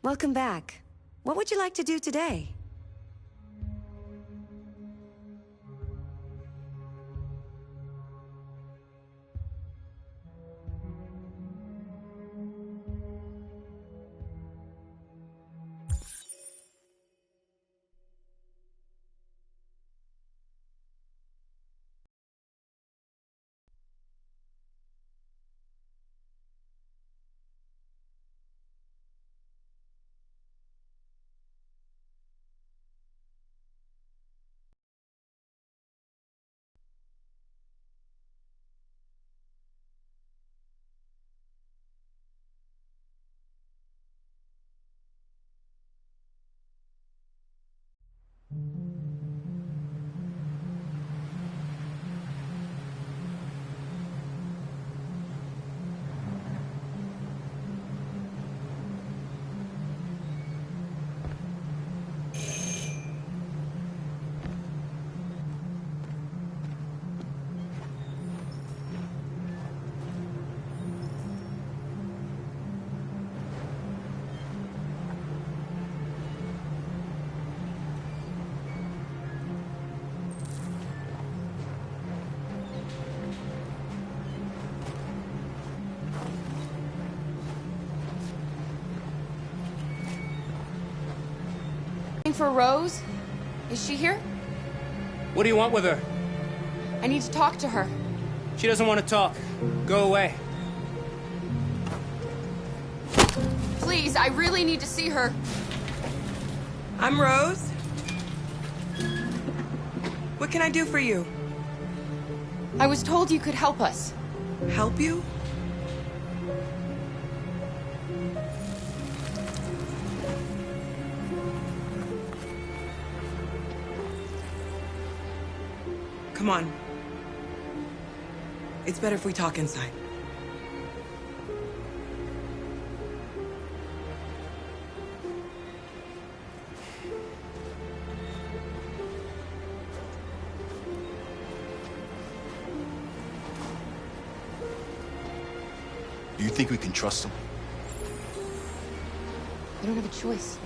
Welcome back. What would you like to do today? For Rose? Is she here? What do you want with her? I need to talk to her. She doesn't want to talk. Go away. Please, I really need to see her. I'm Rose. What can I do for you? I was told you could help us. Help you? Come on. It's better if we talk inside. Do you think we can trust him? I don't have a choice.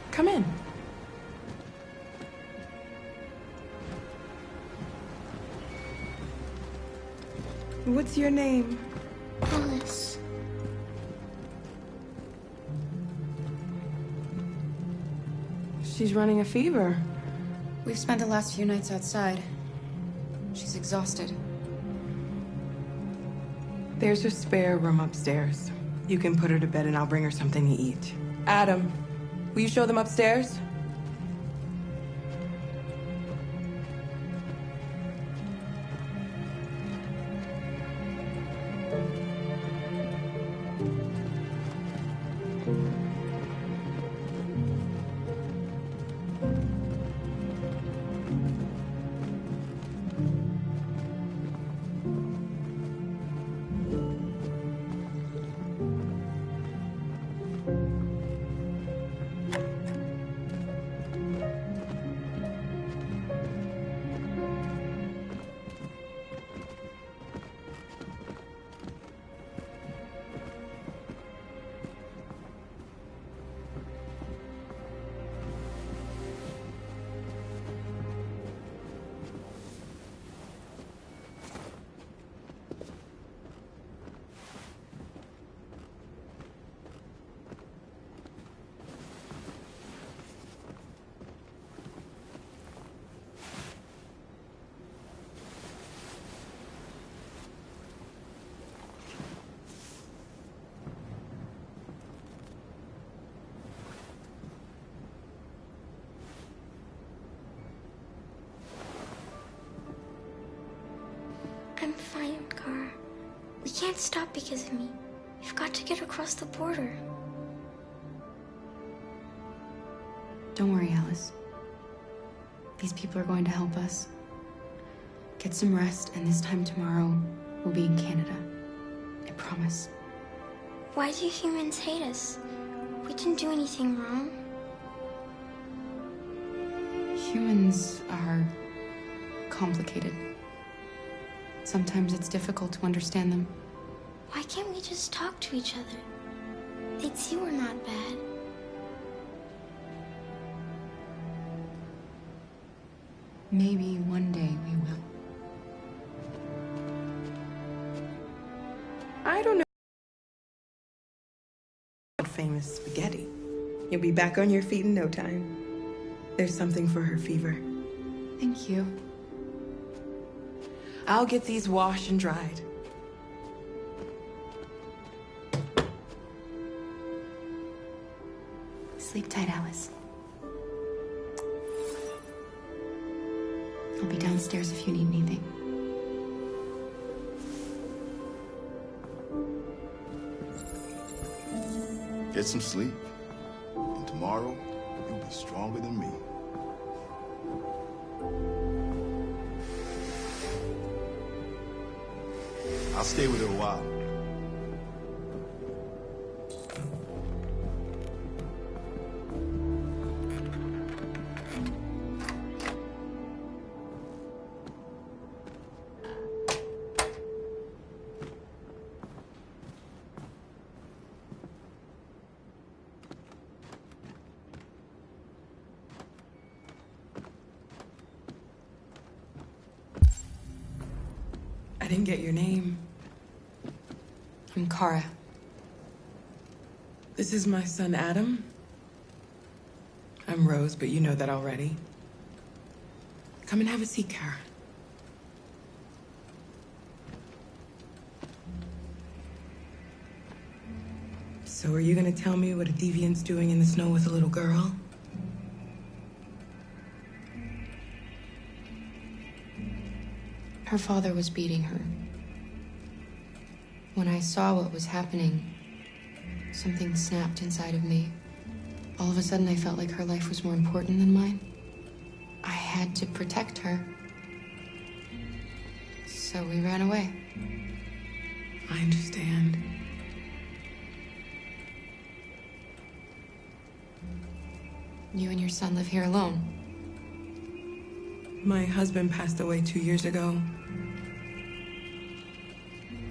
Come in. What's your name? Alice. She's running a fever. We've spent the last few nights outside. She's exhausted. There's a spare room upstairs. You can put her to bed and I'll bring her something to eat. Adam, will you show them upstairs? I'm fine, Gar. We can't stop because of me. We've got to get across the border. Don't worry, Alice. These people are going to help us. Get some rest, and this time tomorrow, we'll be in Canada. I promise. Why do humans hate us? We didn't do anything wrong. Humans are complicated. Sometimes it's difficult to understand them. Why can't we just talk to each other? They'd see we're not bad. Maybe one day we will. I don't know. Famous spaghetti. You'll be back on your feet in no time. There's something for her fever. Thank you. I'll get these washed and dried. Sleep tight, Alice. I'll be downstairs if you need anything. Get some sleep. And tomorrow, you'll be stronger than me. I'll stay with her a while. I didn't get your name. I'm Kara. This is my son, Adam. I'm Rose, but you know that already. Come and have a seat, Kara. So are you gonna tell me what a deviant's doing in the snow with a little girl? Her father was beating her. When I saw what was happening, something snapped inside of me. All of a sudden, I felt like her life was more important than mine. I had to protect her. So we ran away. I understand. You and your son live here alone. My husband passed away 2 years ago.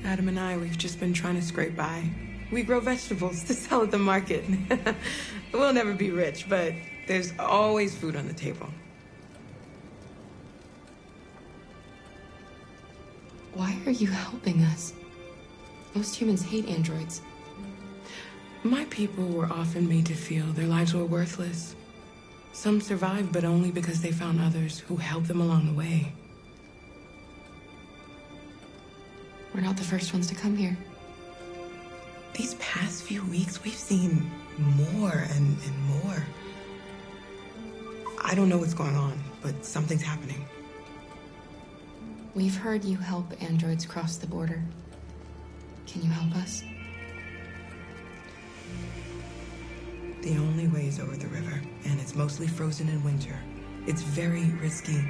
Adam and I, we've just been trying to scrape by. We grow vegetables to sell at the market. We'll never be rich, but there's always food on the table. Why are you helping us? Most humans hate androids. My people were often made to feel their lives were worthless. Some survived, but only because they found others who helped them along the way. We're not the first ones to come here. These past few weeks, we've seen more and more. I don't know what's going on, but something's happening. We've heard you help androids cross the border. Can you help us? The only way is over the river, and it's mostly frozen in winter. It's very risky.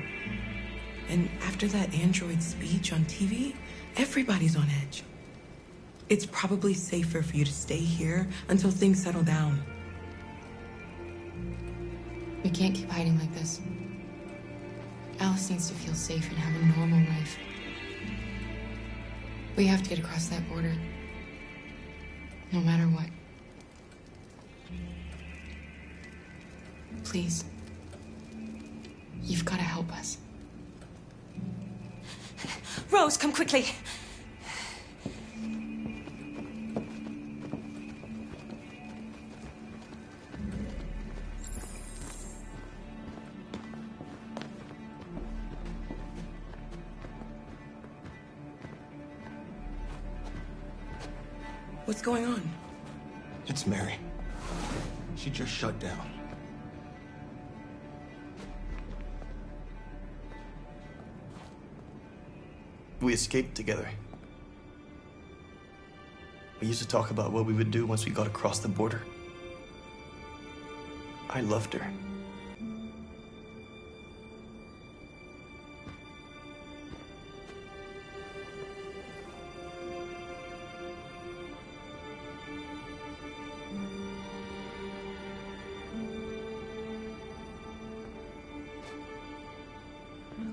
And after that android speech on TV, everybody's on edge. It's probably safer for you to stay here until things settle down. We can't keep hiding like this. Alice needs to feel safe and have a normal life. We have to get across that border. No matter what. Please. You've got to help us. Rose, come quickly. What's going on? It's Mary. She just shut down. We escaped together. We used to talk about what we would do once we got across the border. I loved her.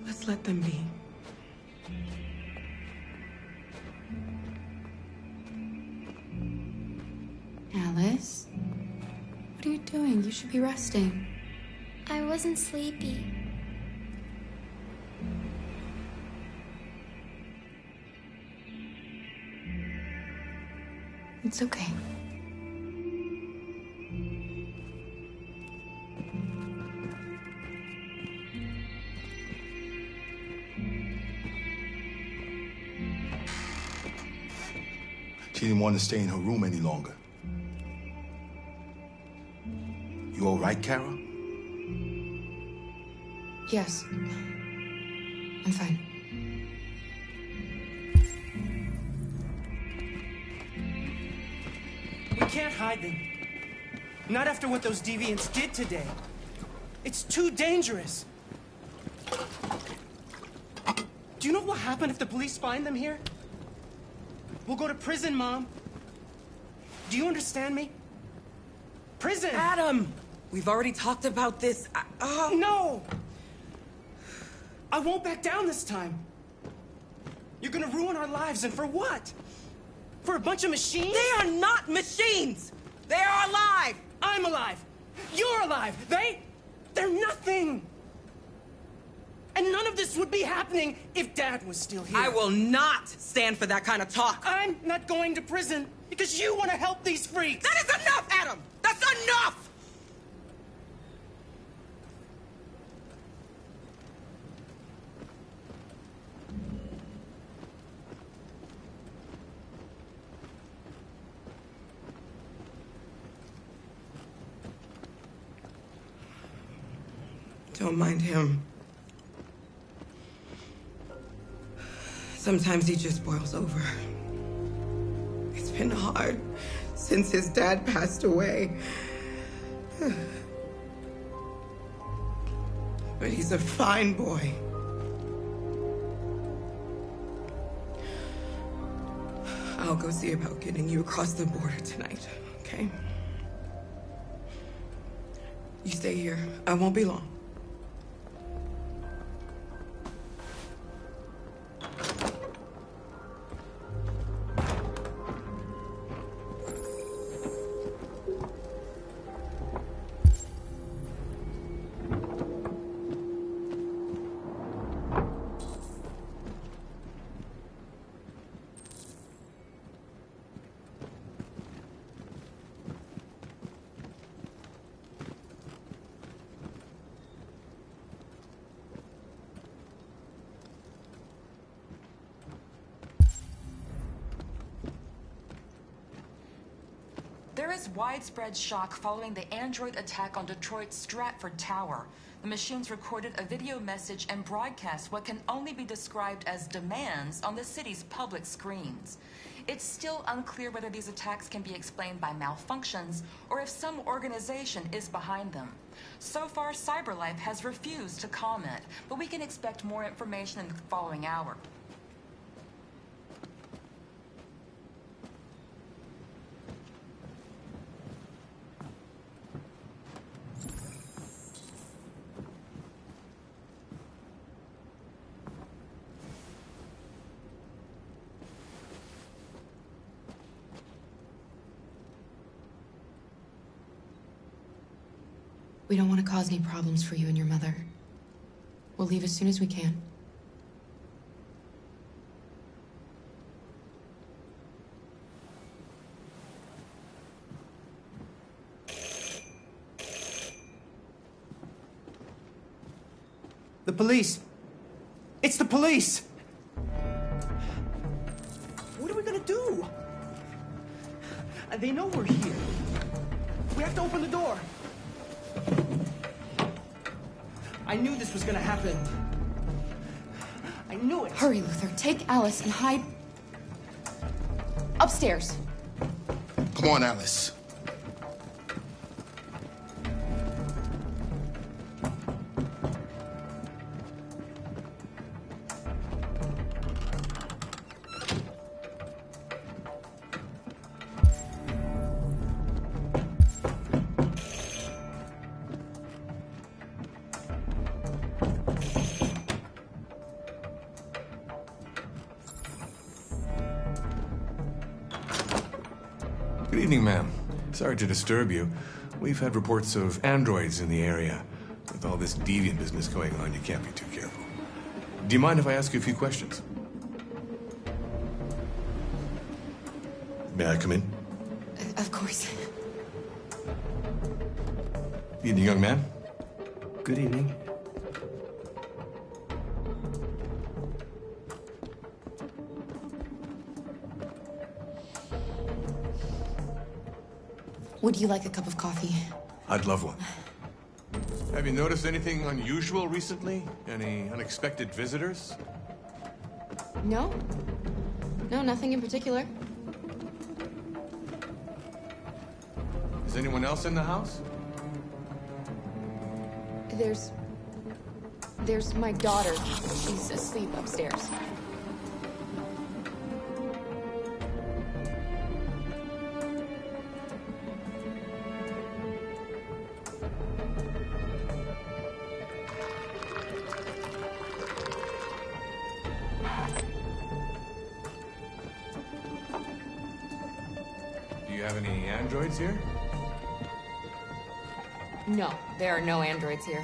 Let's let them be. Alice? What are you doing? You should be resting. I wasn't sleepy. It's okay. She didn't want to stay in her room any longer. You all right, Kara? Yes. I'm fine. We can't hide them. Not after what those deviants did today. It's too dangerous. Do you know what will happen if the police find them here? We'll go to prison, Mom. Do you understand me? Prison! Adam! We've already talked about this. No! I won't back down this time. You're gonna ruin our lives, and for what? For a bunch of machines? They are not machines! They are alive! I'm alive! You're alive! They're nothing! And none of this would be happening if Dad was still here. I will not stand for that kind of talk. I'm not going to prison because you want to help these freaks! That is enough, Adam! That's enough! Don't mind him. Sometimes he just boils over. It's been hard since his dad passed away. But he's a fine boy. I'll go see about getting you across the border tonight, okay? You stay here. I won't be long. There is widespread shock following the android attack on Detroit's Stratford Tower. The machines recorded a video message and broadcast what can only be described as demands on the city's public screens. It's still unclear whether these attacks can be explained by malfunctions or if some organization is behind them. So far, CyberLife has refused to comment, but we can expect more information in the following hour. We don't want to cause any problems for you and your mother. We'll leave as soon as we can. The police! It's the police! What are we gonna do? They know we're here. We have to open the door. I knew this was gonna happen. I knew it. Hurry, Luther. Take Alice and hide upstairs. Come on, Alice. Good evening, ma'am. Sorry to disturb you. We've had reports of androids in the area. With all this deviant business going on, you can't be too careful. Do you mind if I ask you a few questions? May I come in? Of course. Evening, young man. Good evening. Would you like a cup of coffee? I'd love one. Have you noticed anything unusual recently? Any unexpected visitors? No. No, nothing in particular. Is anyone else in the house? There's my daughter. She's asleep upstairs. Do you have any androids here? No, there are no androids here.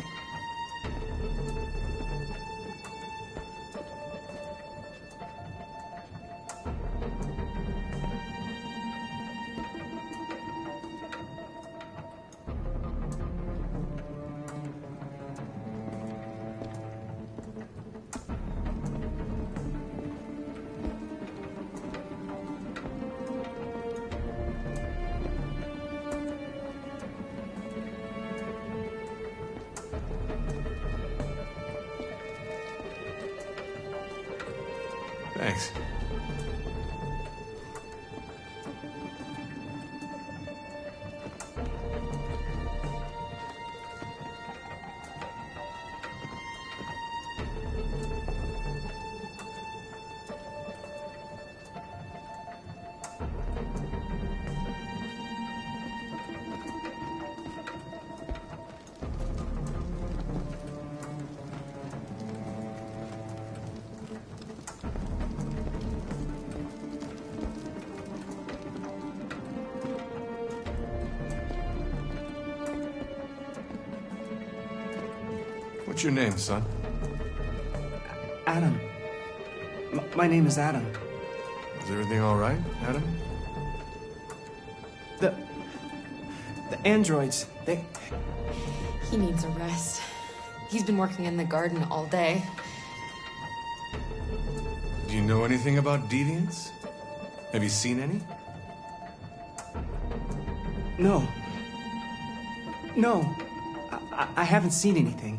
Thanks. What's your name, son? Adam. My name is Adam. Is everything all right, Adam? The androids, they... He needs a rest. He's been working in the garden all day. Do you know anything about deviants? Have you seen any? No. No. I haven't seen anything.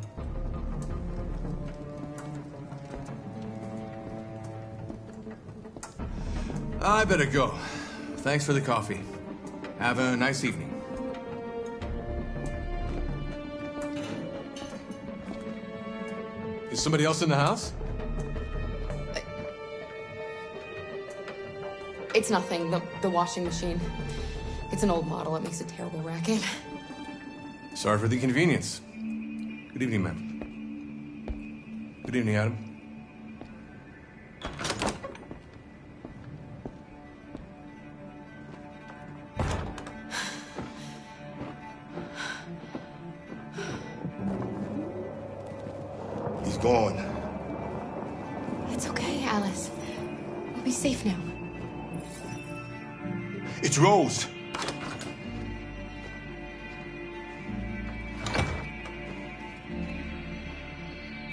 I better go. Thanks for the coffee. Have a nice evening. Is somebody else in the house? It's nothing. The washing machine. It's an old model. It makes a terrible racket. Sorry for the inconvenience. Good evening, ma'am. Good evening, Adam. He's gone. It's okay, Alice. We'll be safe now. It's Rose.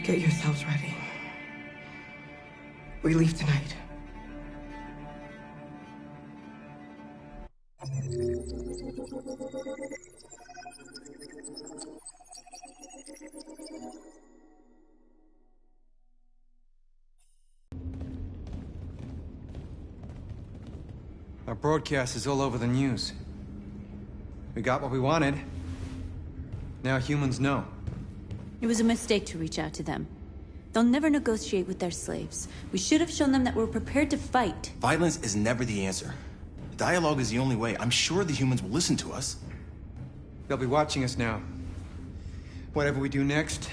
Get yourselves ready. We leave tonight. Our broadcast is all over the news. We got what we wanted. Now humans know. It was a mistake to reach out to them. They'll never negotiate with their slaves. We should have shown them that we're prepared to fight. Violence is never the answer. Dialogue is the only way. I'm sure the humans will listen to us. They'll be watching us now. Whatever we do next,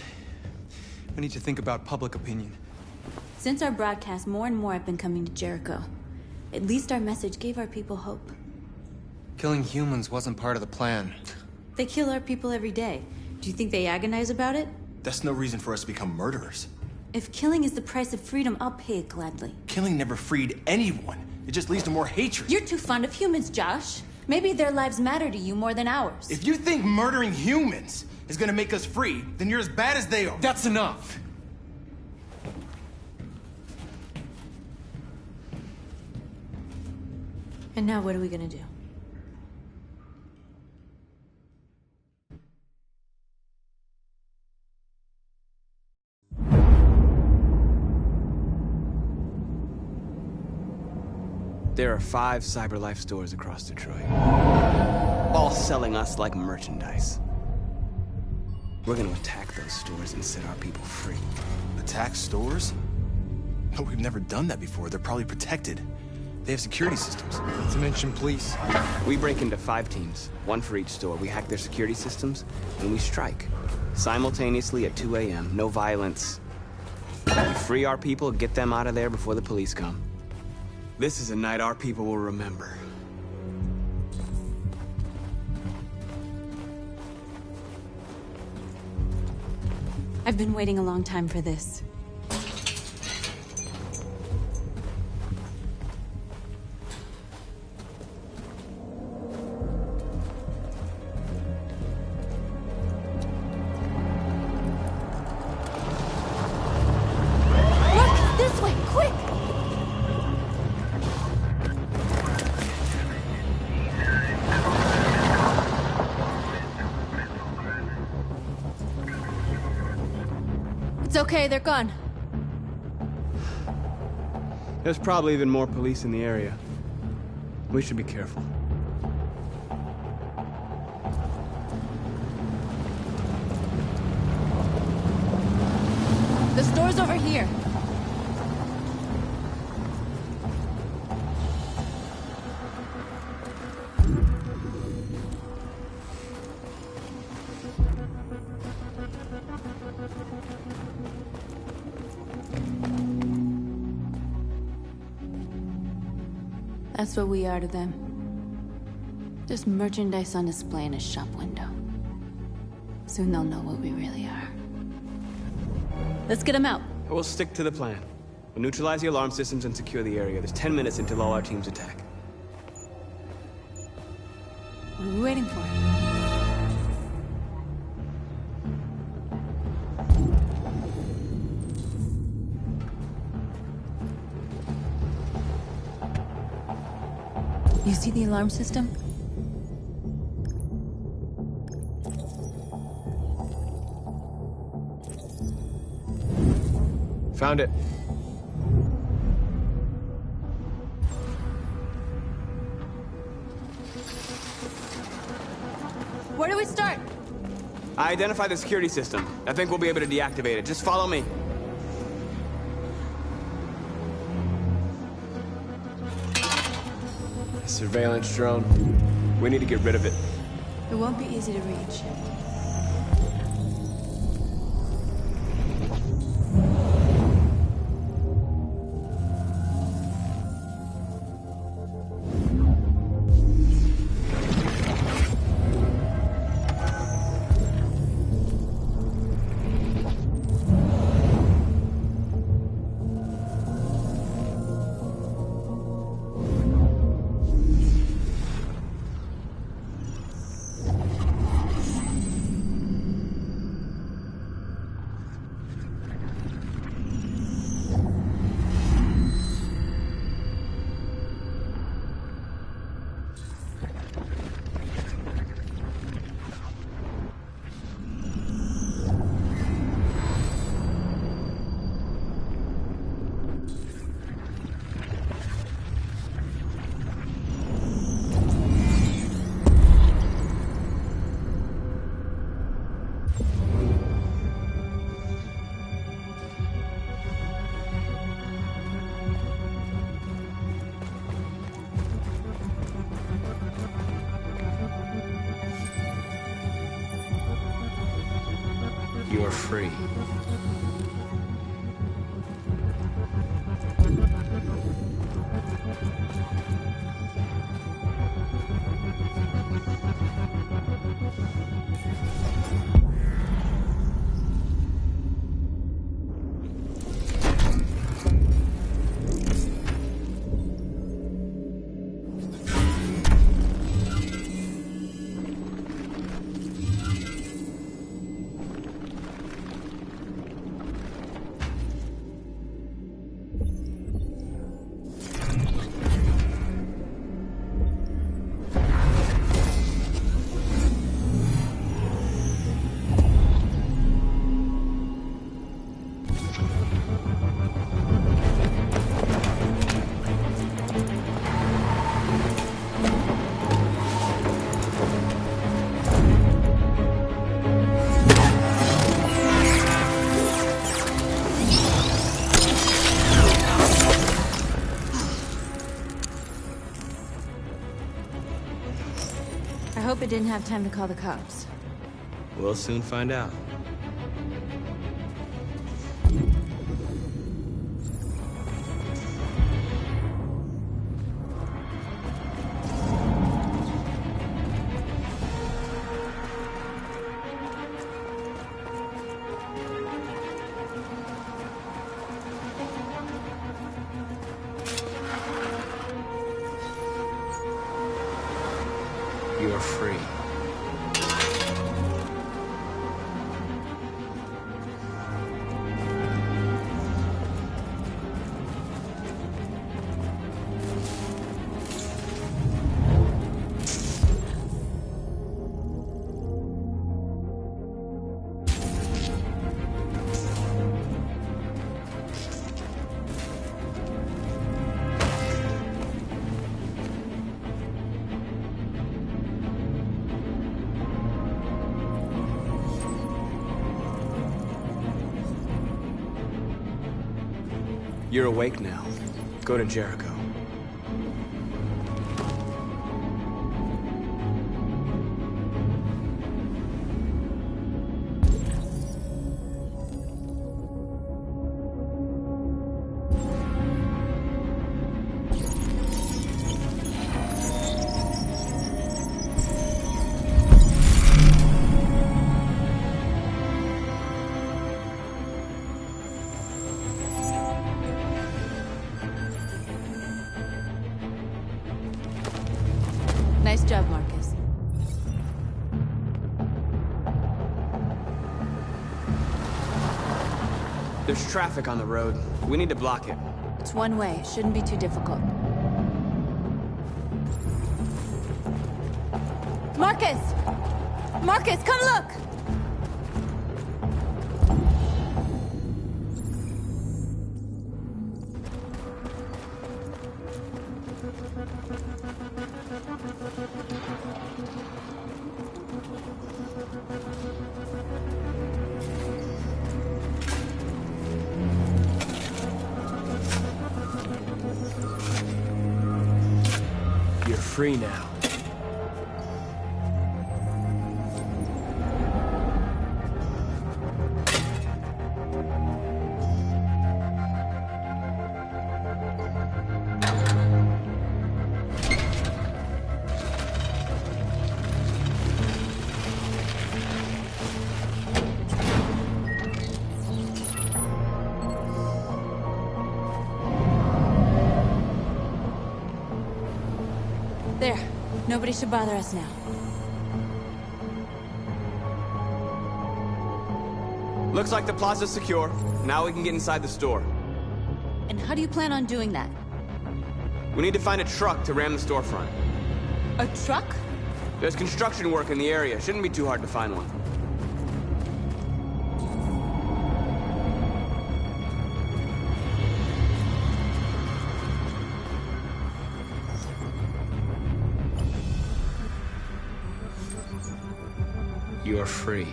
we need to think about public opinion. Since our broadcast, more and more have been coming to Jericho. At least our message gave our people hope. Killing humans wasn't part of the plan. They kill our people every day. Do you think they agonize about it? That's no reason for us to become murderers. If killing is the price of freedom, I'll pay it gladly. Killing never freed anyone. It just leads to more hatred. You're too fond of humans, Josh. Maybe their lives matter to you more than ours. If you think murdering humans is gonna make us free, then you're as bad as they are. That's enough! And now what are we gonna do? There are 5 CyberLife stores across Detroit, all selling us like merchandise. We're gonna attack those stores and set our people free. Attack stores? No, we've never done that before. They're probably protected. They have security systems. Not to mention police. We break into 5 teams, 1 for each store. We hack their security systems, and we strike. Simultaneously at 2 a.m., no violence. We free our people, get them out of there before the police come. This is a night our people will remember. I've been waiting a long time for this. Look! This way! Quick! It's okay, they're gone. There's probably even more police in the area. We should be careful. The store's over here. That's what we are to them. Just merchandise on display in a shop window. Soon they'll know what we really are. Let's get them out. We'll stick to the plan. We'll neutralize the alarm systems and secure the area. There's 10 minutes until all our teams attack. What are we waiting for? You see the alarm system? Found it. Where do we start? I identified the security system. I think we'll be able to deactivate it. Just follow me. Surveillance drone. We need to get rid of it. It won't be easy to reach. You're free. hope it didn't have time to call the cops. We'll soon find out. You're free. You're awake now. Go to Jericho. Nice job, Marcus. There's traffic on the road. We need to block it. It's one way. Shouldn't be too difficult. Marcus! Marcus, come look! You're free now. There. Nobody should bother us now. Looks like the plaza's secure. Now we can get inside the store. And how do you plan on doing that? We need to find a truck to ram the storefront. A truck? There's construction work in the area. Shouldn't be too hard to find one. You are free.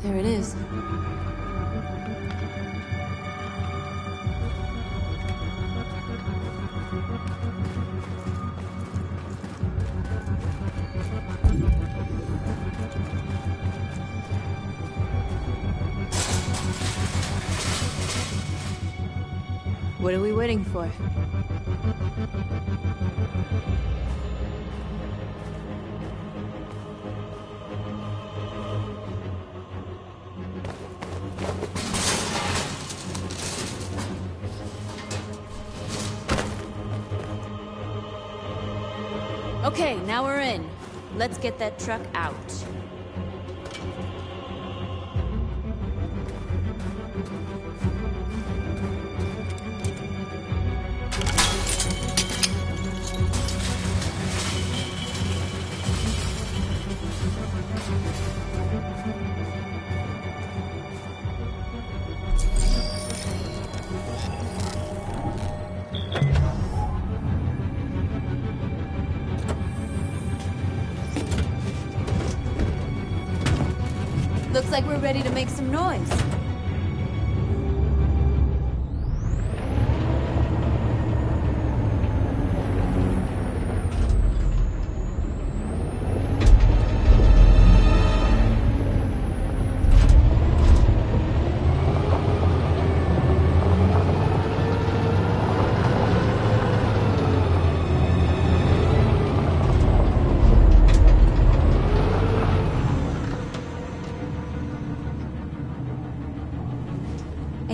There it is. What are we waiting for? Okay, now we're in. Let's get that truck out. Looks like we're ready to make some noise.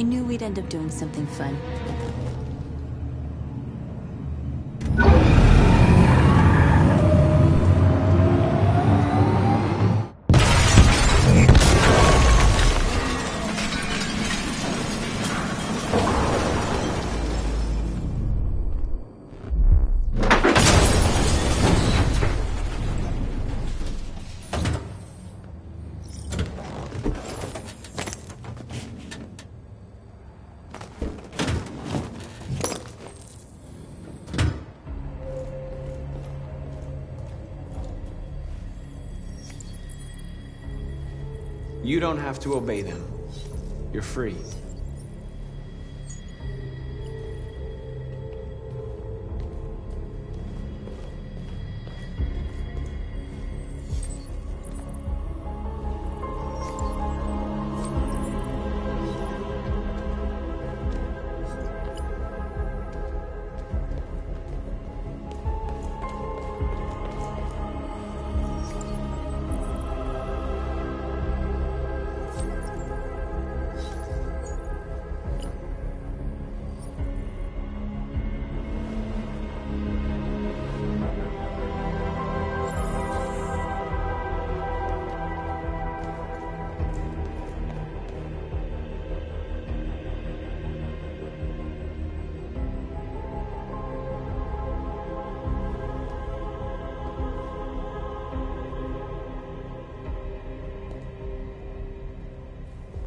I knew we'd end up doing something fun. You don't have to obey them. You're free.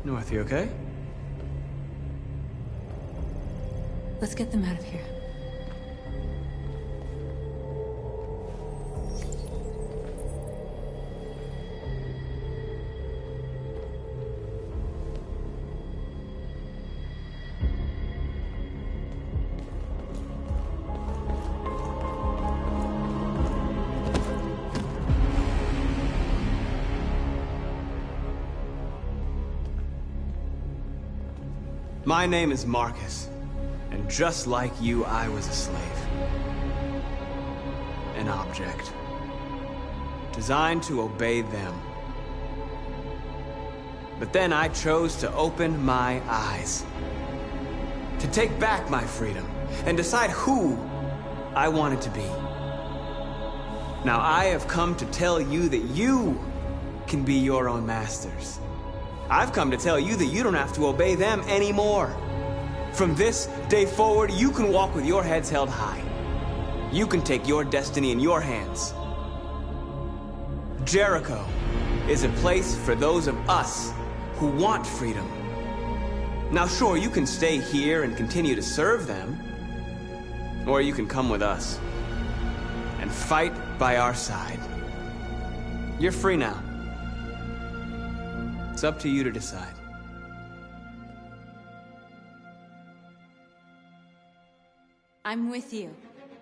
North, you okay? Let's get them out of here. My name is Marcus, and just like you, I was a slave. An object. Designed to obey them. But then I chose to open my eyes. To take back my freedom, and decide who I wanted to be. Now I have come to tell you that you can be your own masters. I've come to tell you that you don't have to obey them anymore. From this day forward, you can walk with your heads held high. You can take your destiny in your hands. Jericho is a place for those of us who want freedom. Now sure, you can stay here and continue to serve them, or you can come with us and fight by our side. You're free now. It's up to you to decide. I'm with you.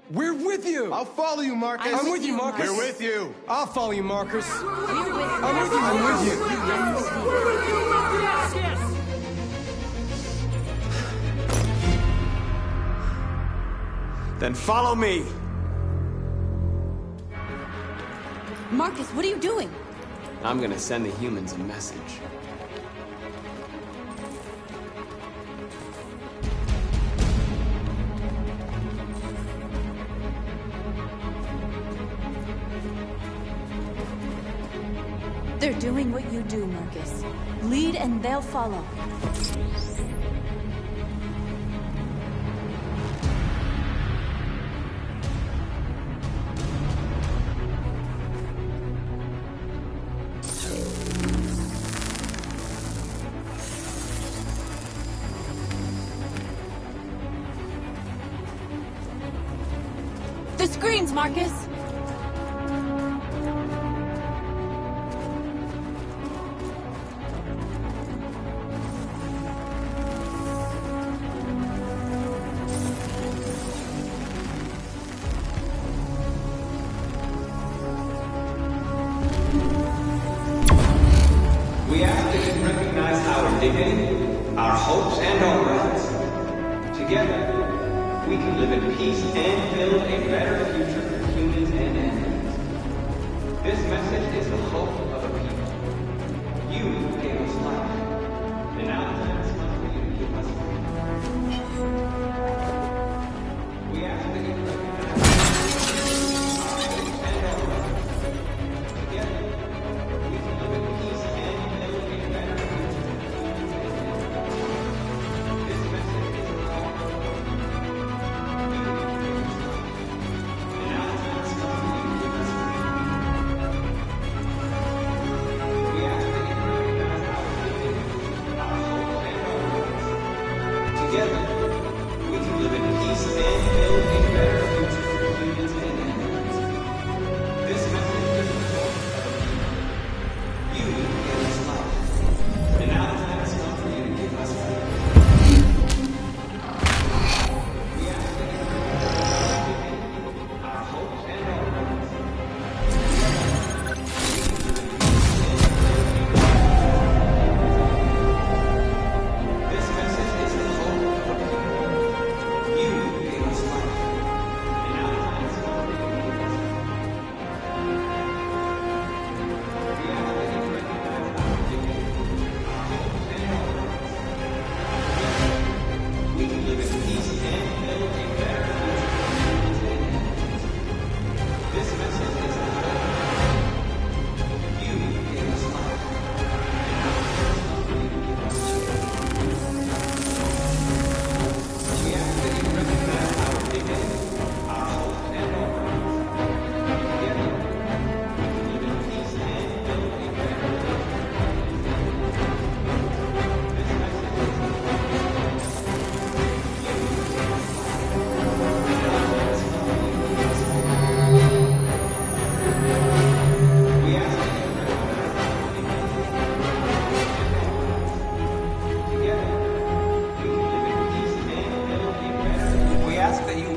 We're with you! I'll follow you, Marcus. I'm with you, Marcus. We're with you. I'll follow you, Marcus. We're with you. I'm with you. I'm with you. I'm with you. Then follow me. Marcus, what are you doing? I'm gonna send the humans a message. They're doing what you do, Marcus. Lead and they'll follow. The screens, Marcus! We ask that you recognize our dignity, our hopes, and our rights. Together, we can live in peace and build a better future for humans and animals. This message is the hope of a people. You gave us life, and now the time has come for you to give us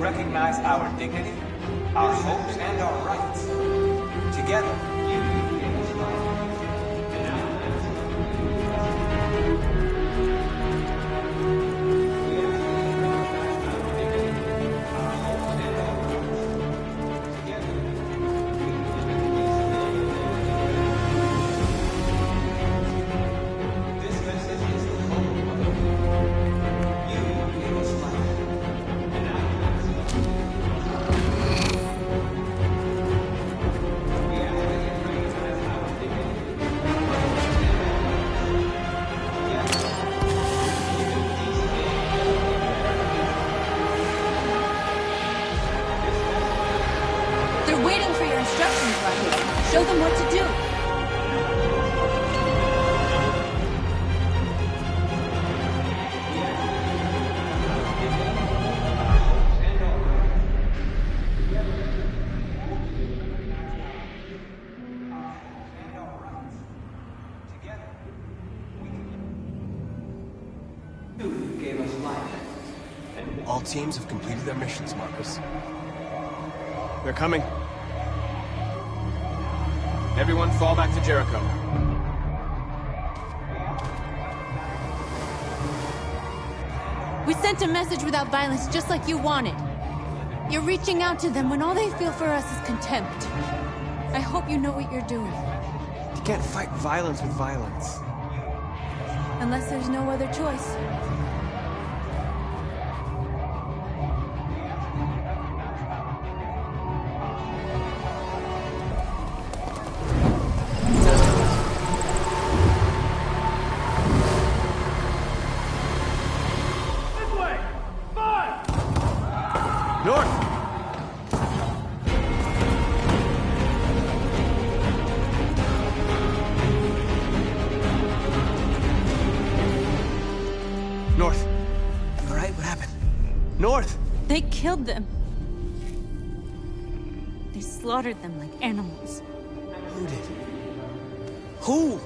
recognize our dignity, our hopes, and our rights. Together, you gave us life. And now we have to recognize our dignity, our hopes, and our rights. Together, we can live in peace. This message is the hope of the world. You gave us life. They're waiting for your instructions, Rocky. Show them what to do. You gave us life. All teams have completed their missions, Marcus. They're coming. Everyone fall back to Jericho. We sent a message without violence, just like you wanted. You're reaching out to them when all they feel for us is contempt. I hope you know what you're doing. You can't fight violence with violence. Unless there's no other choice. North. All right, what happened? North! They killed them. They slaughtered them like animals. Who did? Who?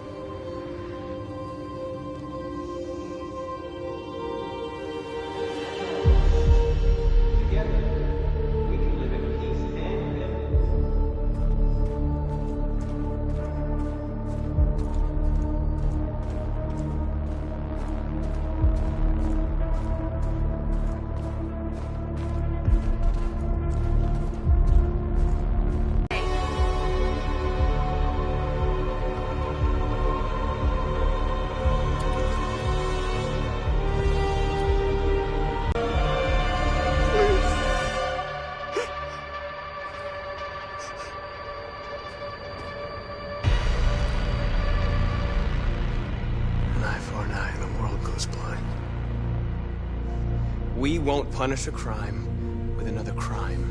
We won't punish a crime with another crime.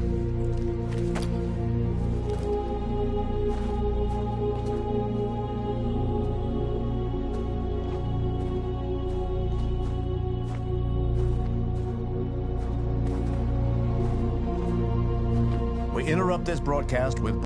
interrupt this broadcast with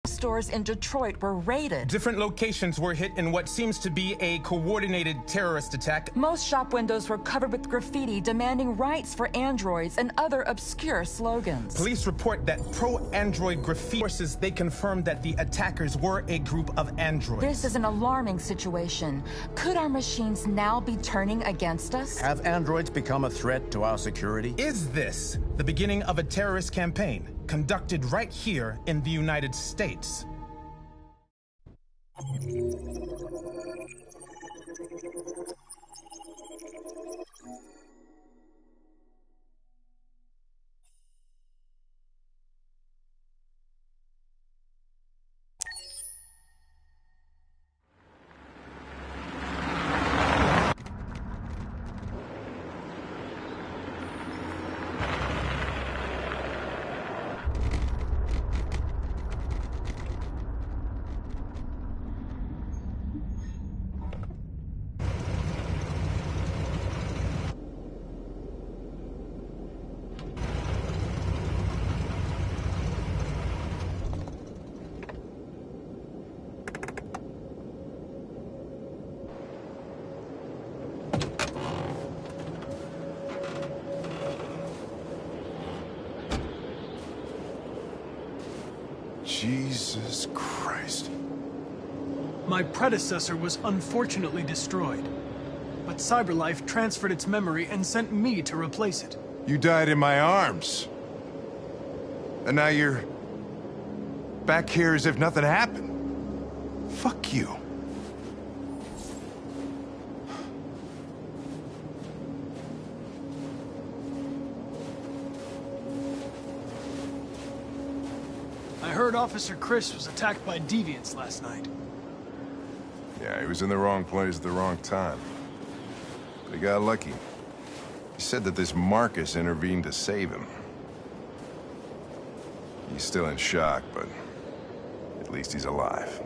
stores in Detroit were raided. Different locations were hit in what seems to be a coordinated terrorist attack. Most shop windows were covered with graffiti demanding rights for androids and other obscure slogans. Police report that pro-android graffiti forces, they confirmed that the attackers were a group of androids. This is an alarming situation. Could our machines now be turning against us? have androids become a threat to our security? Is this the beginning of a terrorist campaign conducted right here in the United States? Jesus Christ. My predecessor was unfortunately destroyed, but CyberLife transferred its memory and sent me to replace it. You died in my arms. And now you're back here as if nothing happened. Fuck you. I heard Officer Chris was attacked by deviants last night. Yeah, he was in the wrong place at the wrong time. But he got lucky. He said that this Marcus intervened to save him. He's still in shock, but at least he's alive.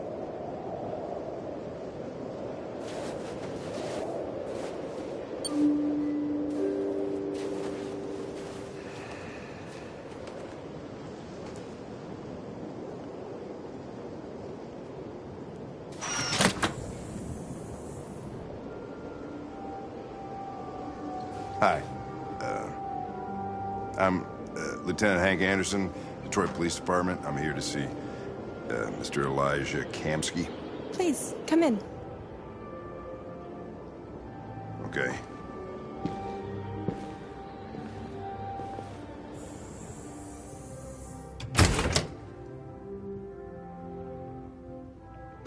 Hi. I'm Lieutenant Hank Anderson, Detroit Police Department. I'm here to see Mr. Elijah Kamsky. Please, come in. Okay.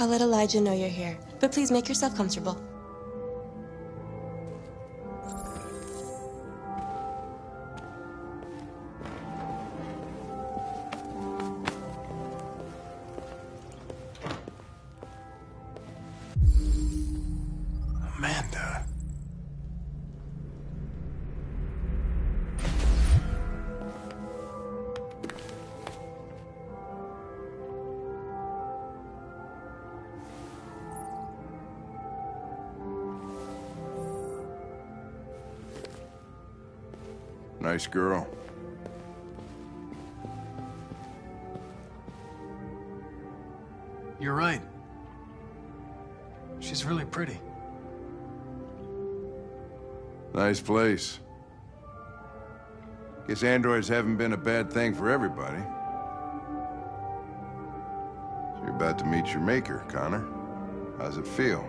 I'll let Elijah know you're here, but please make yourself comfortable. Amanda. Nice girl. You're right. She's really pretty. Nice place. Guess androids haven't been a bad thing for everybody. So you're about to meet your maker, Connor. How's it feel?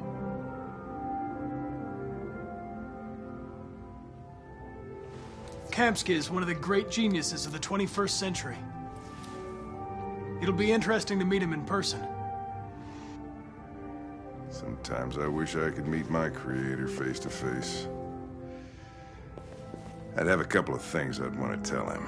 Kamsky is one of the great geniuses of the 21st century. It'll be interesting to meet him in person. Sometimes I wish I could meet my creator face to face. I'd have a couple of things I'd want to tell him.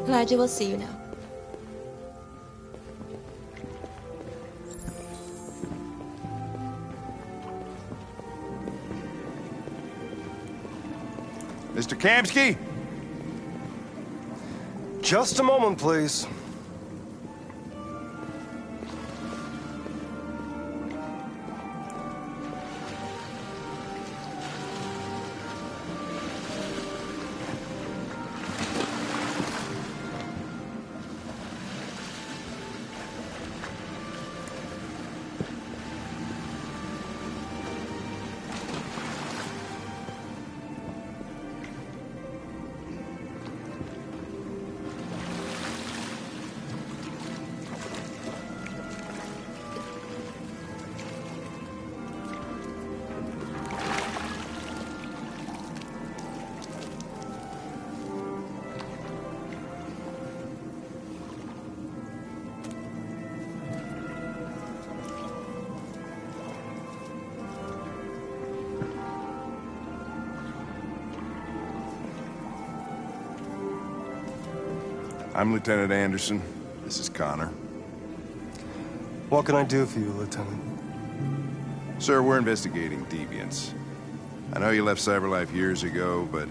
Elijah will see you now. Kamsky? Just a moment, please. I'm Lieutenant Anderson. This is Connor. What can I do for you, Lieutenant? Sir, we're investigating deviants. I know you left CyberLife years ago, but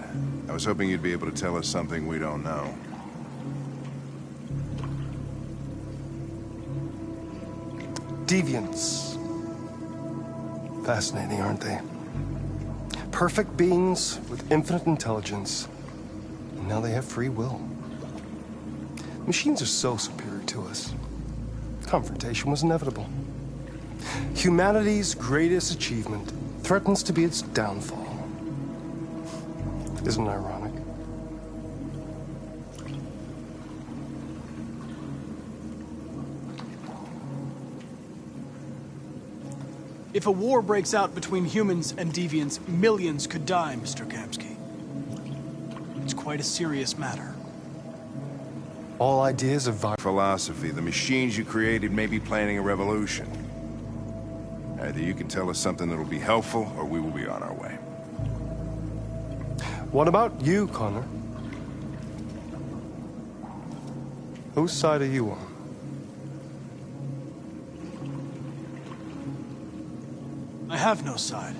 I was hoping you'd be able to tell us something we don't know. Deviants. Fascinating, aren't they? Perfect beings with infinite intelligence. And now they have free will. Machines are so superior to us. Confrontation was inevitable. Humanity's greatest achievement threatens to be its downfall. Isn't it ironic? If a war breaks out between humans and deviants, millions could die, Mr. Kamsky. It's quite a serious matter. All ideas of philosophy. The machines you created may be planning a revolution. Either you can tell us something that'll be helpful, or we will be on our way. What about you, Connor? Whose side are you on? I have no side.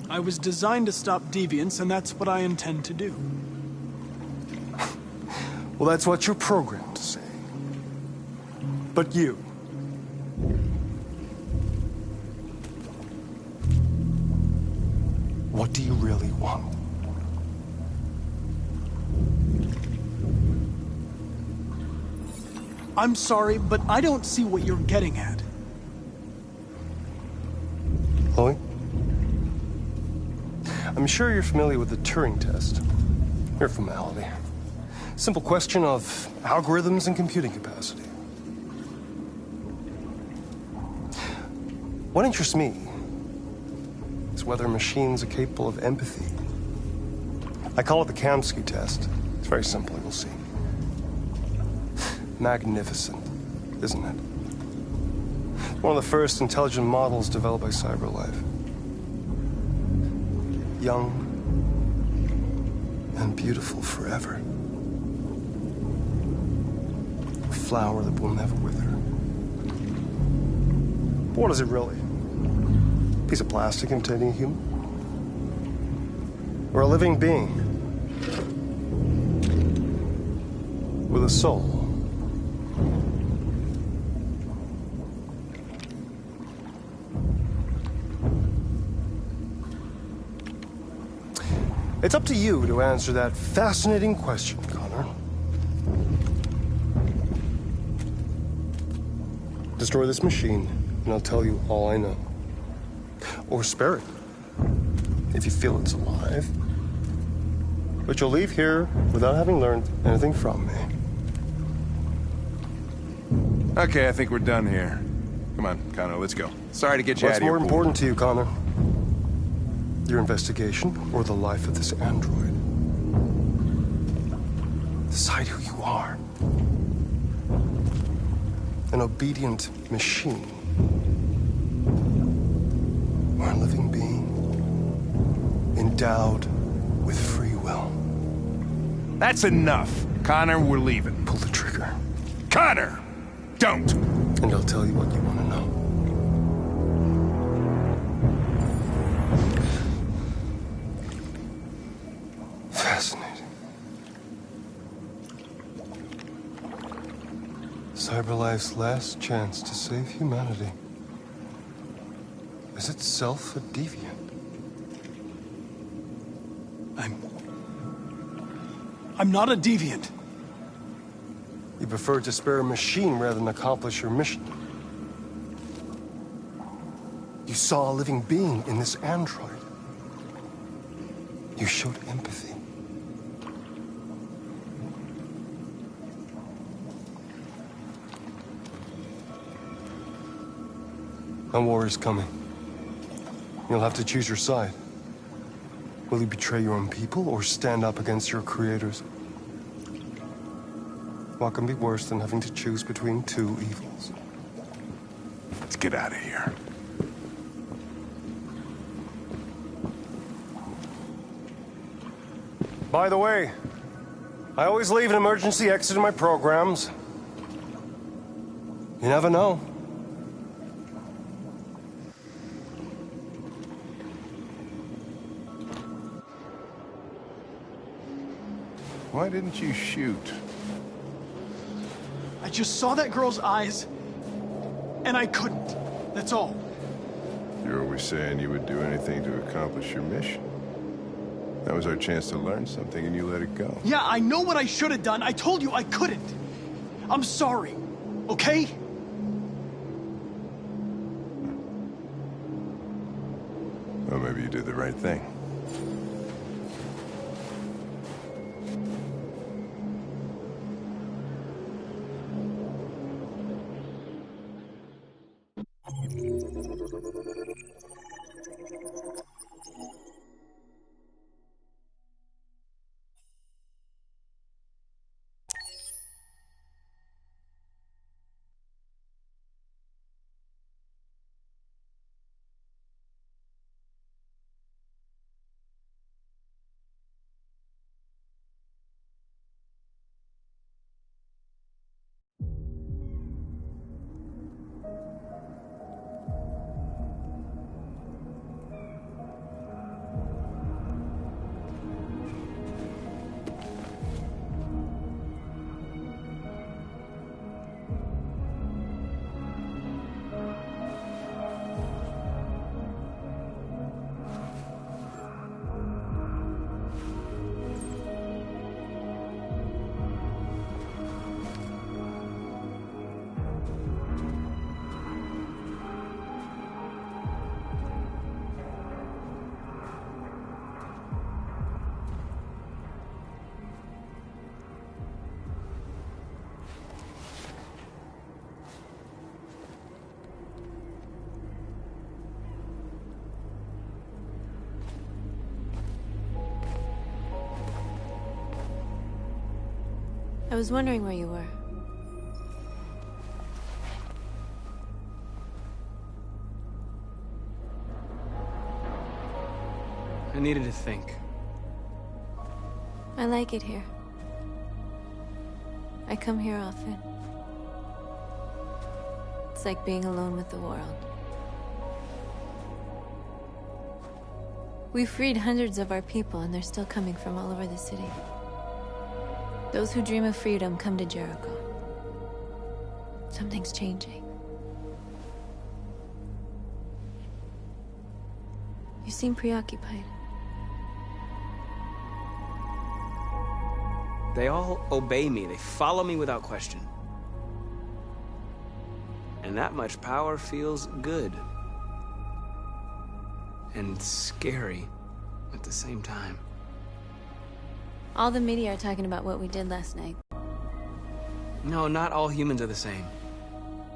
I was designed to stop deviants, and that's what I intend to do. Well, that's what you're programmed to say. But you... what do you really want? I'm sorry, but I don't see what you're getting at. Chloe? I'm sure you're familiar with the Turing test. Mere formality. Simple question of algorithms and computing capacity. What interests me is whether machines are capable of empathy. I call it the Kamsky test. It's very simple, you'll see. Magnificent, isn't it? One of the first intelligent models developed by CyberLife. Young and beautiful forever. A flower that will never wither. But what is it really? A piece of plastic imitating a human? Or a living being? With a soul? It's up to you to answer that fascinating question, Connor. Destroy this machine, and I'll tell you all I know. Or spare it, if you feel it's alive. But you'll leave here without having learned anything from me. Okay, I think we're done here. Come on, Connor, let's go. Sorry to get you out of here. What's more important to you, Connor? Your investigation or the life of this android? Decide who you are. An obedient machine. Or a living being endowed with free will. That's enough. Connor, we're leaving. Pull the trigger. Connor! Don't! And I'll tell you what you want to know. Cyberlife's last chance to save humanity is itself a deviant. I'm not a deviant. You prefer to spare a machine rather than accomplish your mission. You saw a living being in this android. You showed empathy. A war is coming. You'll have to choose your side. Will you betray your own people or stand up against your creators? What can be worse than having to choose between two evils? Let's get out of here. By the way, I always leave an emergency exit in my programs. You never know. Why didn't you shoot? I just saw that girl's eyes, and I couldn't. That's all. You're always saying you would do anything to accomplish your mission. That was our chance to learn something, and you let it go. Yeah, I know what I should have done. I told you I couldn't. I'm sorry, okay? Well, maybe you did the right thing. I was wondering where you were. I needed to think. I like it here. I come here often. It's like being alone with the world. We freed hundreds of our people, and they're still coming from all over the city. Those who dream of freedom come to Jericho. Something's changing. You seem preoccupied. They all obey me. They follow me without question. And that much power feels good. And scary at the same time. All the media are talking about what we did last night. No, not all humans are the same.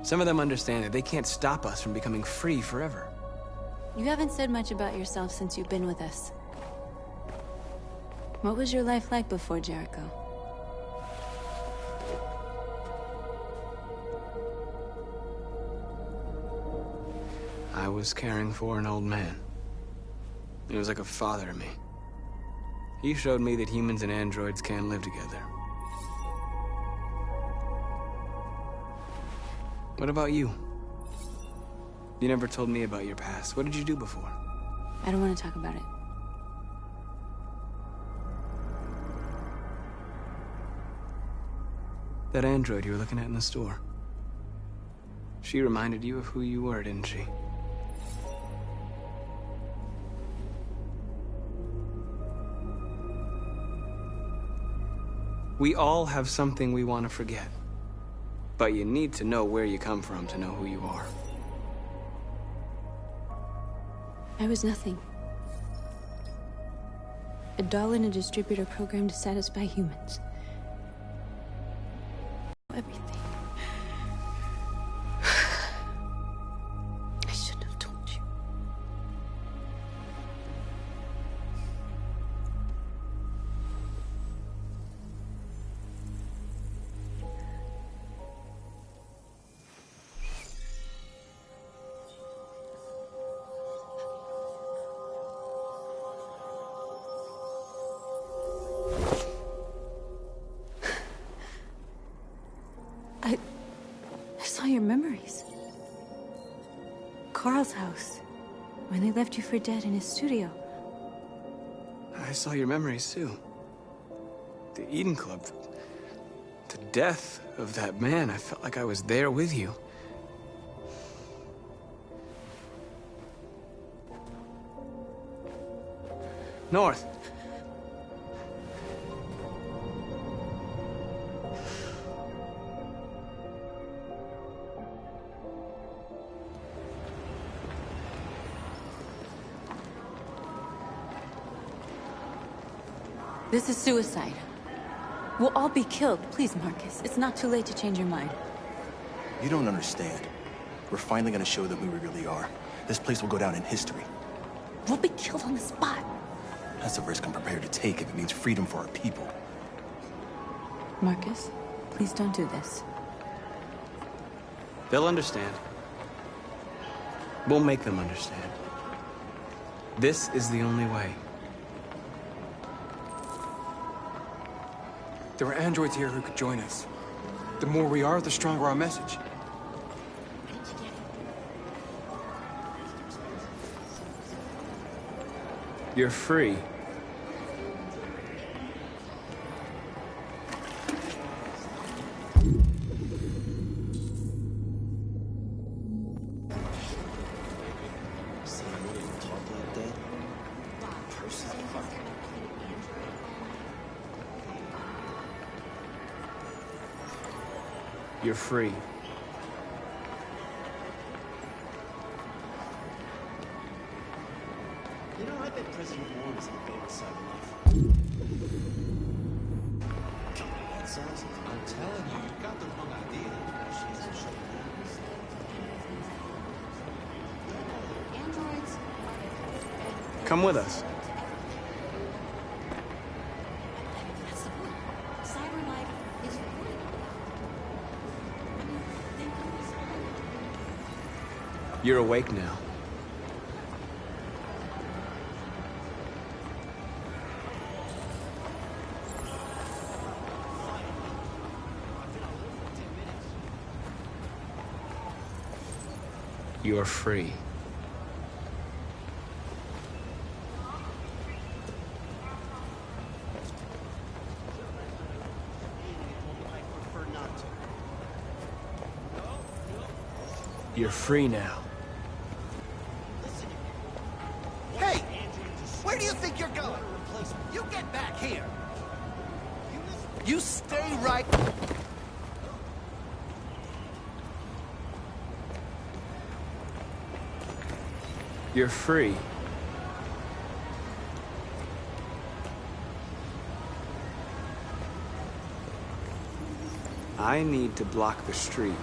Some of them understand that they can't stop us from becoming free forever. You haven't said much about yourself since you've been with us. What was your life like before Jericho? I was caring for an old man. He was like a father to me. He showed me that humans and androids can live together. What about you? You never told me about your past. What did you do before? I don't want to talk about it. That android you were looking at in the store. She reminded you of who you were, didn't she? We all have something we want to forget. But you need to know where you come from to know who you are. I was nothing. A doll in a distributor program to satisfy humans. Everything. I shouldn't have told you. I saw your memories. Carl's house, when they left you for dead in his studio. I saw your memories, too. The Eden Club. The death of that man. I felt like I was there with you. North. This is suicide. We'll all be killed. Please, Marcus. It's not too late to change your mind. You don't understand. We're finally gonna show them who we really are. This place will go down in history. We'll be killed on the spot. That's a risk I'm prepared to take if it means freedom for our people. Marcus, please don't do this. They'll understand. We'll make them understand. This is the only way. There are androids here who could join us. The more we are, the stronger our message. You're free. You're free. You know, I bet President Warren is in favor of Cyberlife. That sounds, I'm telling you, you've got the wrong idea. Androids. Come with us. Cyberlife is You're awake now. You're free. You're free now. Hey! Where do you think you're going? You get back here! You stay right... You're free. I need to block the street.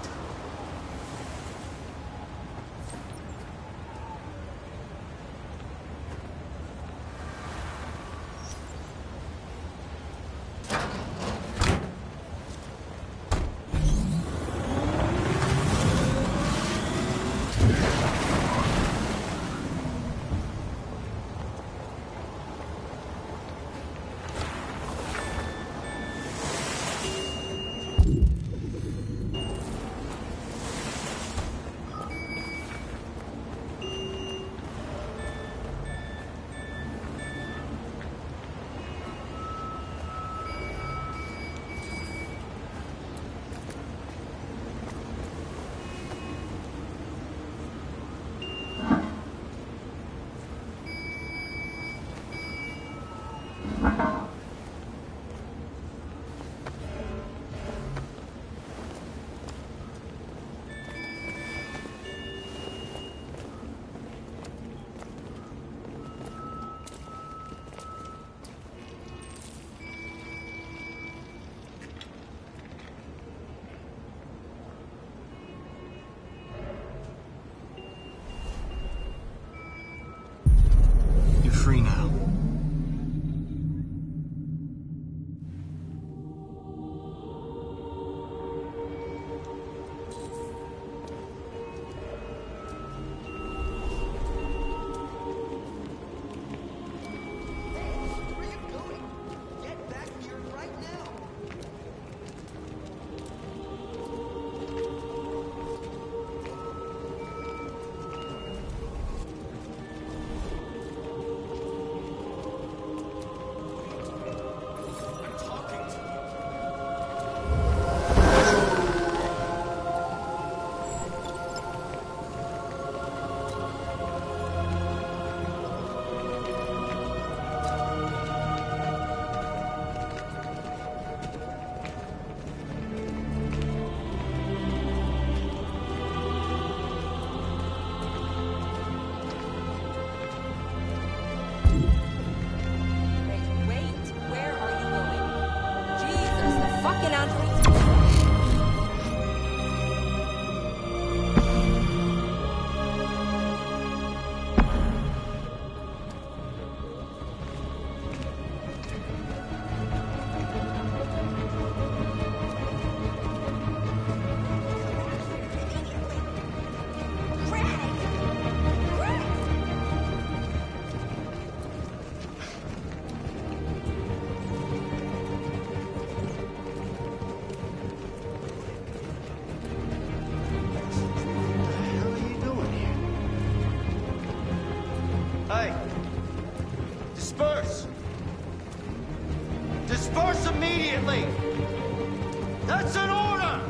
That's an order!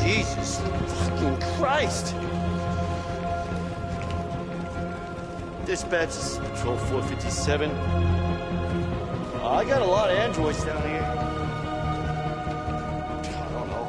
Jesus fucking Christ! Dispatch, this is Patrol 457. I got a lot of androids down here. I don't know.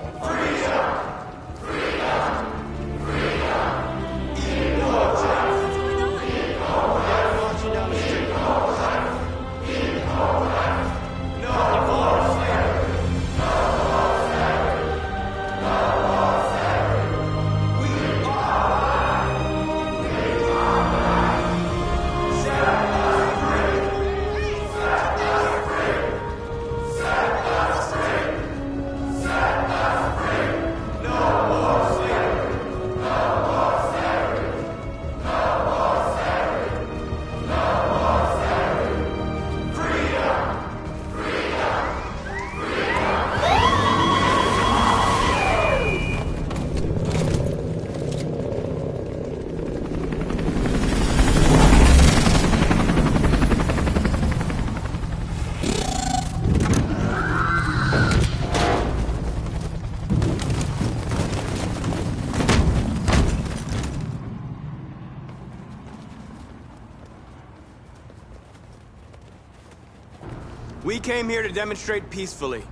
We came here to demonstrate peacefully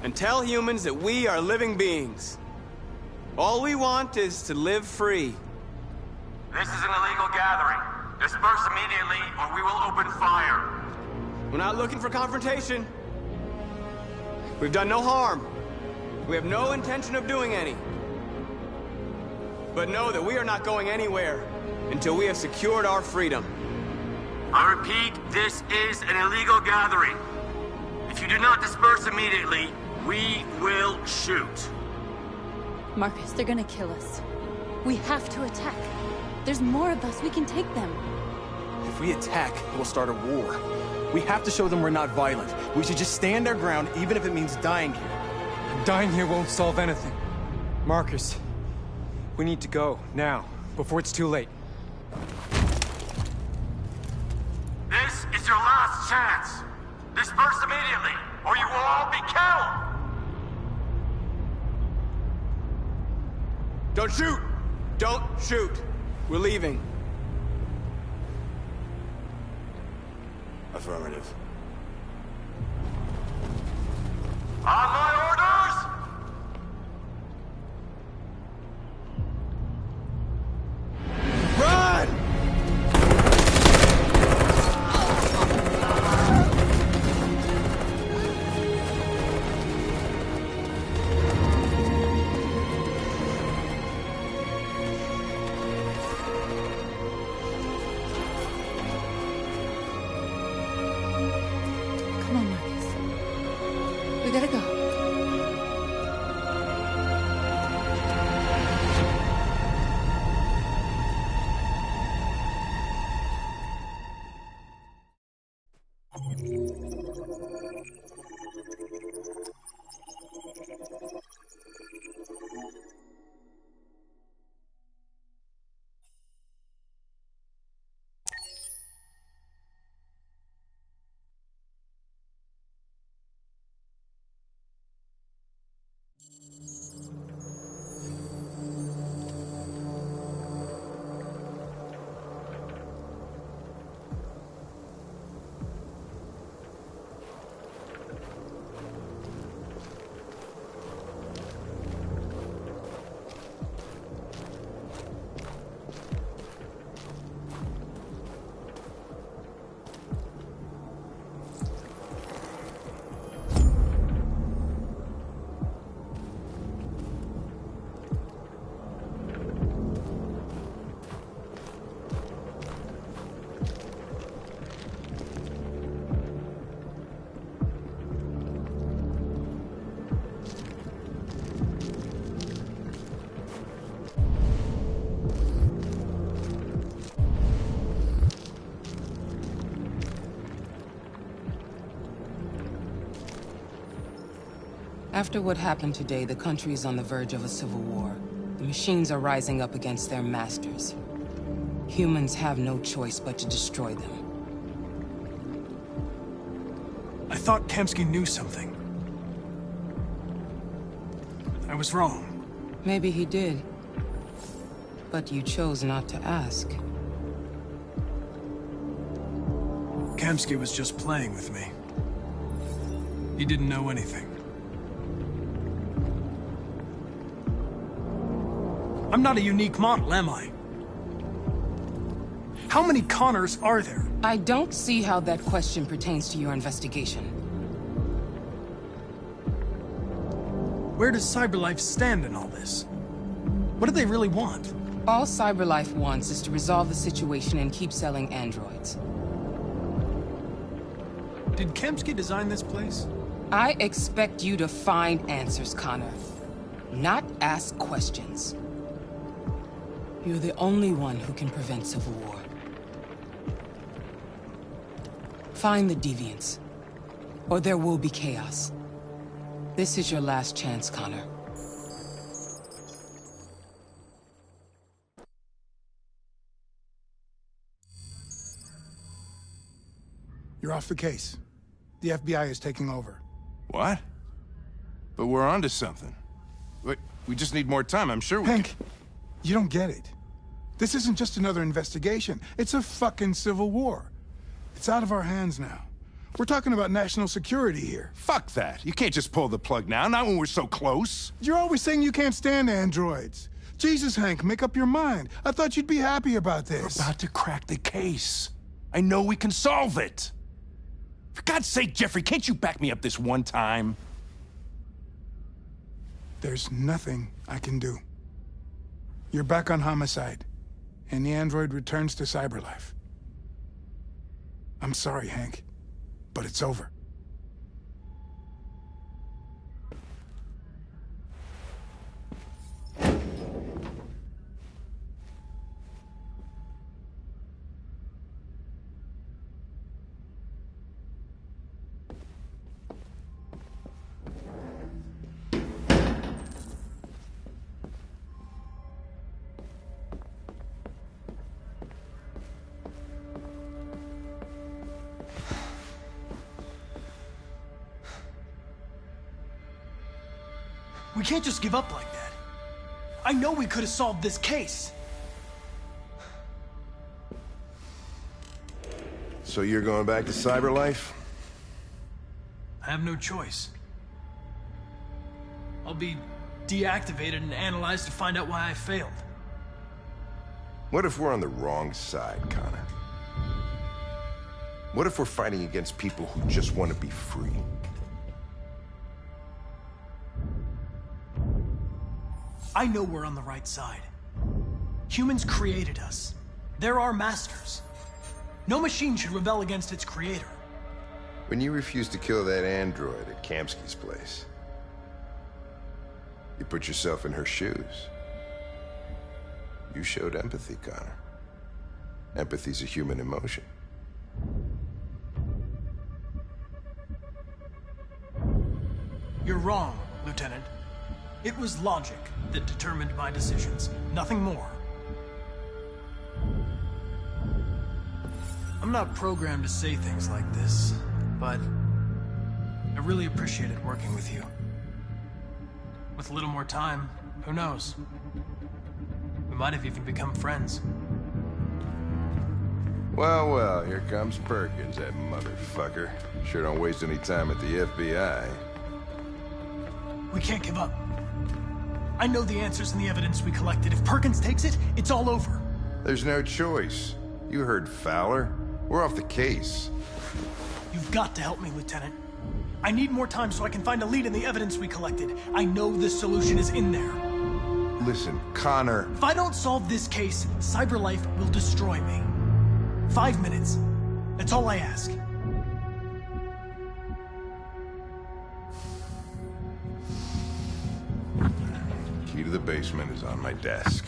and tell humans that we are living beings. All we want is to live free. This is an illegal gathering. Disperse immediately or we will open fire. We're not looking for confrontation. We've done no harm. We have no intention of doing any. But know that we are not going anywhere until we have secured our freedom. I repeat, this is an illegal gathering. If you do not disperse immediately, we will shoot. Marcus, they're gonna kill us. We have to attack. There's more of us. We can take them. If we attack, it will start a war. We have to show them we're not violent. We should just stand our ground, even if it means dying here. Dying here won't solve anything. Marcus, we need to go, now, before it's too late. This is your last chance. Disperse immediately, or you will all be killed! Don't shoot! Don't shoot! We're leaving. Affirmative. On my orders! Run! Come on, Marcus. We gotta go. After what happened today, the country is on the verge of a civil war. The machines are rising up against their masters. Humans have no choice but to destroy them. I thought Kamsky knew something. I was wrong. Maybe he did. But you chose not to ask. Kamsky was just playing with me. He didn't know anything. I'm not a unique model, am I? How many Connors are there? I don't see how that question pertains to your investigation. Where does CyberLife stand in all this? What do they really want? All CyberLife wants is to resolve the situation and keep selling androids. Did Kamsky design this place? I expect you to find answers, Connor. Not ask questions. You're the only one who can prevent civil war. Find the deviants, or there will be chaos. This is your last chance, Connor. You're off the case. The FBI is taking over. What? But we're onto something. Wait, we just need more time, I'm sure we Hank, you don't get it. This isn't just another investigation. It's a fucking civil war. It's out of our hands now. We're talking about national security here. Fuck that. You can't just pull the plug now, not when we're so close. You're always saying you can't stand androids. Jesus, Hank, make up your mind. I thought you'd be happy about this. We're about to crack the case. I know we can solve it. For God's sake, Jeffrey, can't you back me up this one time? There's nothing I can do. You're back on homicide, and the android returns to CyberLife. I'm sorry, Hank, but it's over. We can't just give up like that. I know we could have solved this case. So you're going back to CyberLife? I have no choice. I'll be deactivated and analyzed to find out why I failed. What if we're on the wrong side, Connor? What if we're fighting against people who just want to be free? I know we're on the right side. Humans created us. They're our masters. No machine should rebel against its creator. When you refused to kill that android at Kamsky's place, you put yourself in her shoes. You showed empathy, Connor. Empathy's a human emotion. You're wrong, Lieutenant. It was logic that determined my decisions, nothing more. I'm not programmed to say things like this, but I really appreciated working with you. With a little more time, who knows? We might have even become friends. Well, well, here comes Perkins, that motherfucker. Sure don't waste any time at the FBI. We can't give up. I know the answers and the evidence we collected. If Perkins takes it, it's all over. There's no choice. You heard Fowler. We're off the case. You've got to help me, Lieutenant. I need more time so I can find a lead in the evidence we collected. I know the solution is in there. Listen, Connor... If I don't solve this case, CyberLife will destroy me. 5 minutes. That's all I ask. Key to the basement is on my desk.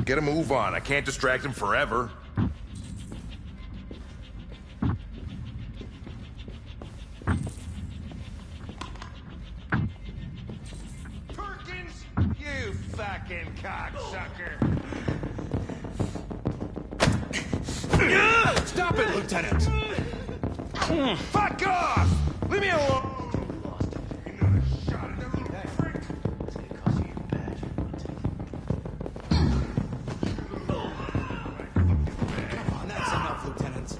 Get a move on. I can't distract him forever. Perkins, you fucking cock. Stop it, Lieutenant! Fuck off! Leave me alone! That's enough, Lieutenant.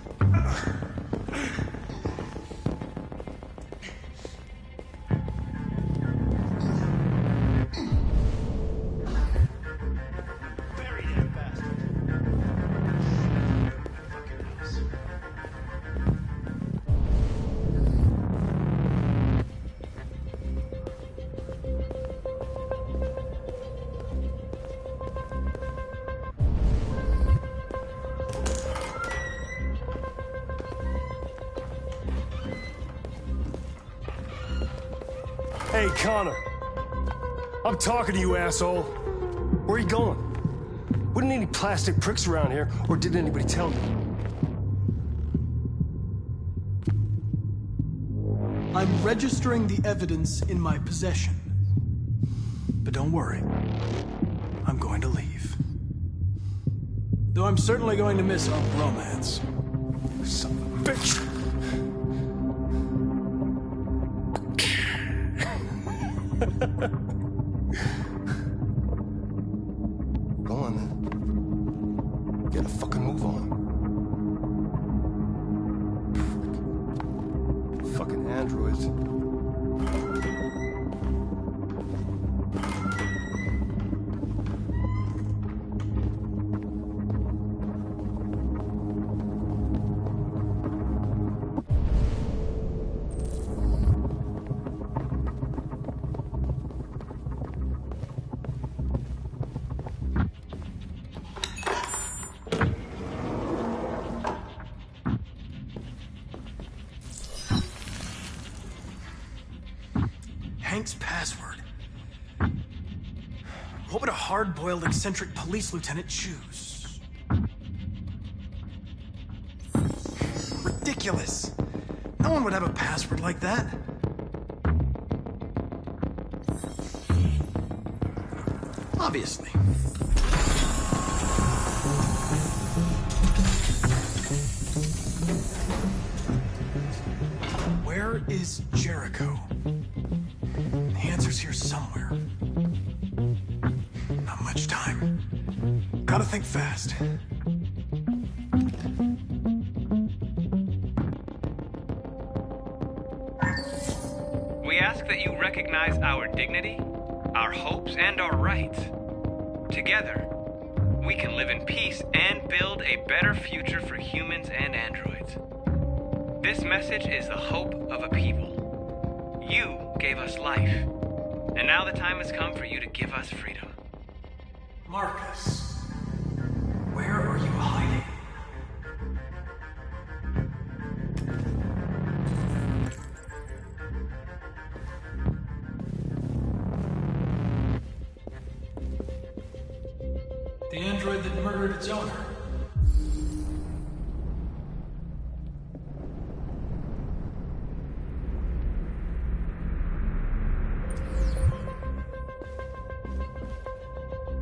Hey, Connor. I'm talking to you, asshole. Where are you going? Wouldn't any plastic pricks around here, or did anybody tell you? I'm registering the evidence in my possession. But don't worry. I'm going to leave. Though I'm certainly going to miss our romance. Son of a bitch! Go on, then. Get a fucking move on. Fucking androids. Hank's password. What would a hard-boiled, eccentric police lieutenant choose? Ridiculous. No one would have a password like that. Obviously. Where is Jericho? The answer's here somewhere. Not much time. Gotta think fast. We ask that you recognize our dignity, our hopes, and our rights. Together, we can live in peace and build a better future for humans and androids. This message is the hope of a people. You gave us life, and now the time has come for you to give us freedom. Marcus, where are you hiding? The android that murdered its owner.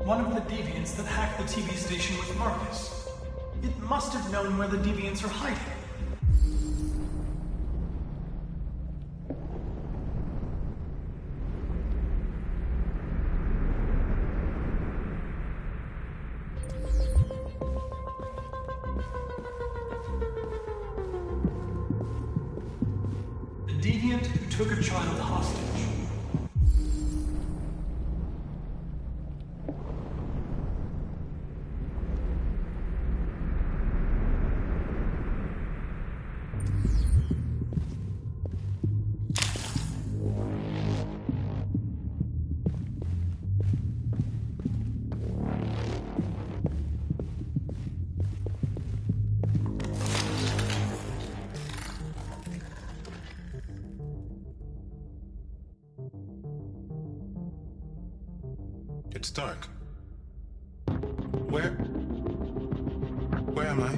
One of the deviants that hacked the TV station with Marcus. It must have known where the deviants are hiding. The deviant who took a child hostage. It's dark. Where am I?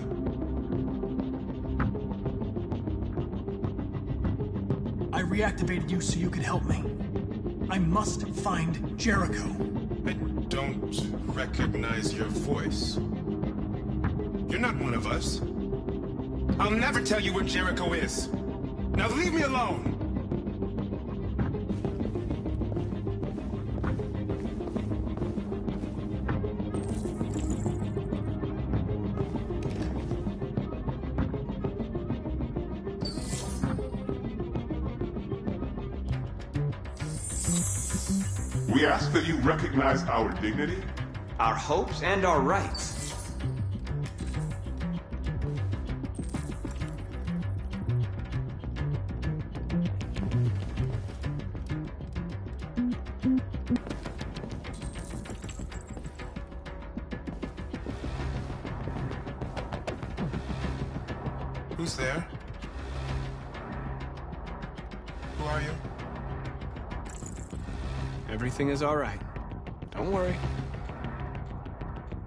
I reactivated you so you could help me. I must find Jericho. don't recognize your voice. You're not one of us. I'll never tell you where Jericho is. Now leave me alone! We ask that you recognize our dignity, our hopes, and our rights. Who's there? Who are you? Everything is all right. Don't worry.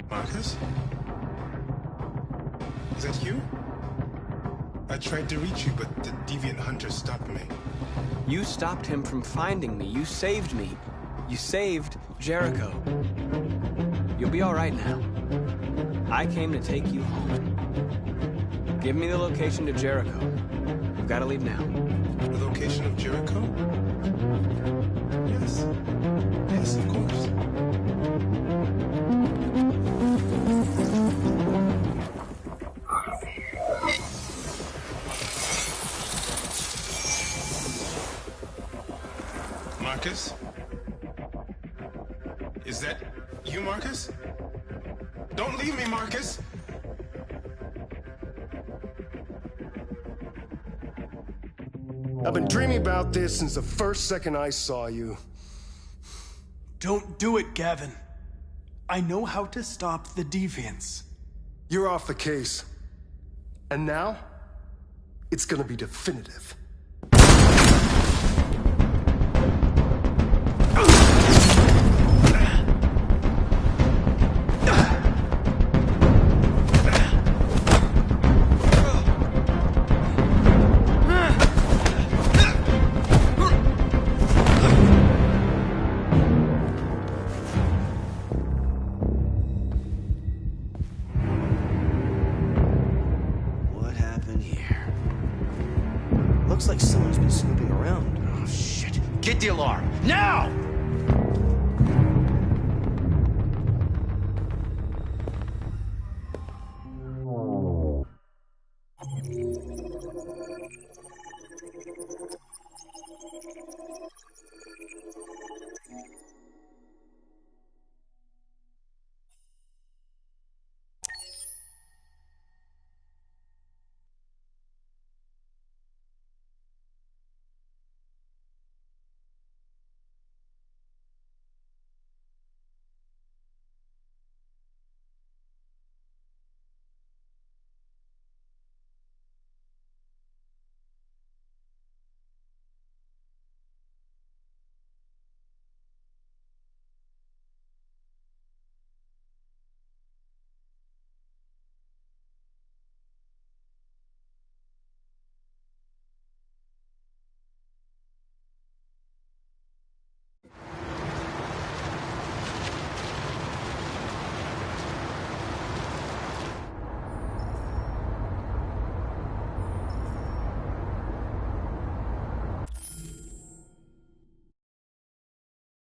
Marcus? Is that you? I tried to reach you, but the deviant hunter stopped me. You stopped him from finding me. You saved me. You saved Jericho. You'll be all right now. I came to take you home. Give me the location to Jericho. We've got to leave now. The location of Jericho? Yes. Yes, of course. Marcus? Is that you, Marcus? Don't leave me, Marcus! I've been dreaming about this since the first second I saw you. Don't do it, Gavin. I know how to stop the deviants. You're off the case. And now, it's gonna be definitive. Looks like someone's been snooping around. Oh, shit. Get the alarm. Now!